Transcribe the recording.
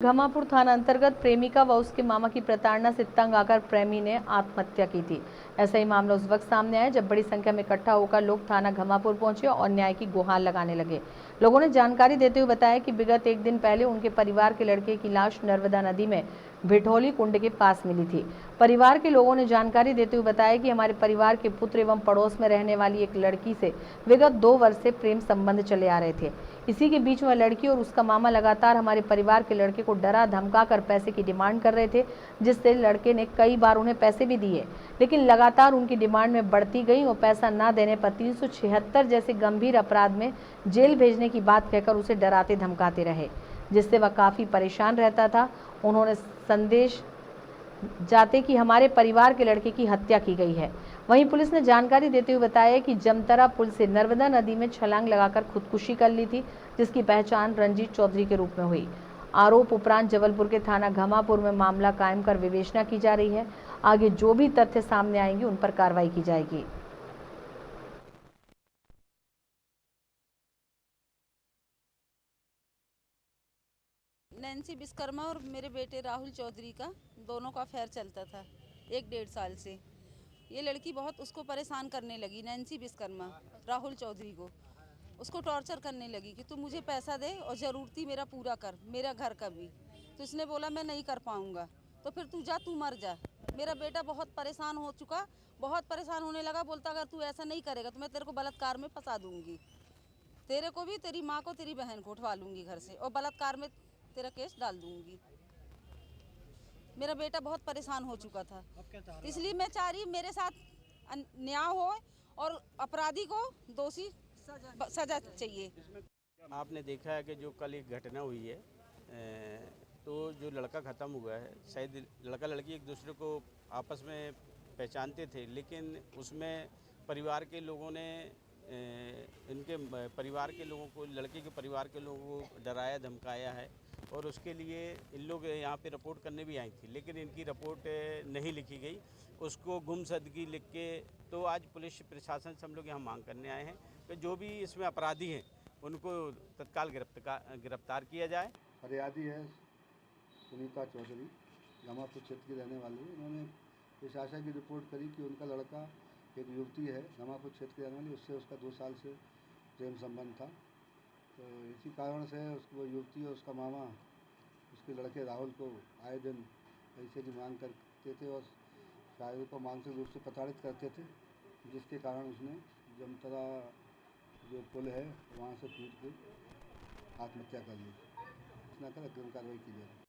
घमापुर थाना अंतर्गत प्रेमिका व उसके मामा की प्रताड़ना से तंग आकर प्रेमी ने आत्महत्या की थी। ऐसा ही मामला उस वक्त सामने आया जब बड़ी संख्या में इकट्ठा होकर लोग थाना घमापुर पहुंचे और न्याय की गुहार लगाने लगे। लोगों ने जानकारी देते हुए बताया कि विगत एक दिन पहले उनके परिवार के लड़के की लाश नर्मदा नदी में भिठोली कुंड के पास मिली थी। परिवार के लोगों ने जानकारी देते हुए बताया कि हमारे परिवार के पुत्र एवं पड़ोस में रहने वाली एक लड़की से विगत 2 वर्ष से प्रेम संबंध चले आ रहे थे। इसी के बीच में लड़की और उसका मामा लगातार हमारे परिवार के लड़के को डरा धमका कर पैसे की डिमांड कर रहे थे, जिससे लड़के ने कई बार उन्हें पैसे भी दिए, लेकिन लगातार उनकी डिमांड में बढ़ती गई और पैसा न देने पर 376 जैसे गंभीर अपराध में जेल भेजने की बात कहकर उसे डराते धमकाते रहे, जिससे वह काफी परेशान रहता था। उन्होंने संदेश जाते कि हमारे परिवार के लड़के की हत्या की गई है। वहीं पुलिस ने जानकारी देते हुए बताया कि जमतरा पुल से नर्मदा नदी में छलांग लगाकर खुदकुशी कर ली थी, जिसकी पहचान रंजीत चौधरी के रूप में हुई। आरोप उपरांत जबलपुर के थाना घमापुर में मामला कायम कर विवेचना की जा रही है। आगे जो भी तथ्य सामने आएंगे उन पर कार्रवाई की जाएगी। नैन्सी विश्वकर्मा और मेरे बेटे राहुल चौधरी का दोनों का अफेयर चलता था 1-1.5 साल से। ये लड़की बहुत उसको परेशान करने लगी, नैन्सी विश्वकर्मा राहुल चौधरी को उसको टॉर्चर करने लगी कि तू मुझे पैसा दे और ज़रूरती मेरा पूरा कर, मेरा घर का भी। तो इसने बोला मैं नहीं कर पाऊँगा, तो फिर तू जा, तू मर जा। मेरा बेटा बहुत परेशान हो चुका, बहुत परेशान होने लगा, बोलता अगर तू ऐसा नहीं करेगा तो मैं तेरे को बलात्कार में फंसा दूँगी, तेरे को भी, तेरी माँ को, तेरी बहन को उठवा लूँगी घर से और बलात्कार में तेरा केस डाल दूंगी। मेरा बेटा बहुत परेशान हो चुका था, इसलिए मैं चाह रही मेरे साथ न्याय हो और अपराधी को दोषी सजा चाहिए। आपने देखा है कि जो कल एक घटना हुई है, तो जो लड़का ख़त्म हुआ है, शायद लड़का लड़की एक दूसरे को आपस में पहचानते थे, लेकिन उसमें परिवार के लोगों ने इनके परिवार के लोगों को, लड़के के परिवार के लोगों को डराया धमकाया है और उसके लिए इन लोग यहाँ पे रिपोर्ट करने भी आई थी, लेकिन इनकी रिपोर्ट नहीं लिखी गई, उसको गुमशुदगी लिख के। तो आज पुलिस प्रशासन से हम लोग यहाँ मांग करने आए हैं कि जो भी इसमें अपराधी हैं उनको तत्काल गिरफ्तार किया जाए। फरियादी है सुनीता चौधरी, घमापुर क्षेत्र की रहने वाली है। उन्होंने प्रशासन की रिपोर्ट करी कि उनका लड़का एक युवती है घमापुर क्षेत्र की रहने वाली, उससे उसका 2 साल से प्रेम संबंध था। तो इसी कारण से उसको युवती और उसका मामा उसके लड़के राहुल को आए दिन पैसे की मांग करते थे और शायद को मानसिक रूप से प्रताड़ित करते थे, जिसके कारण उसने जमतरा जो पुल है वहाँ से कूद के आत्महत्या कर ली। इतना कर अग्रिम कार्रवाई की जाए।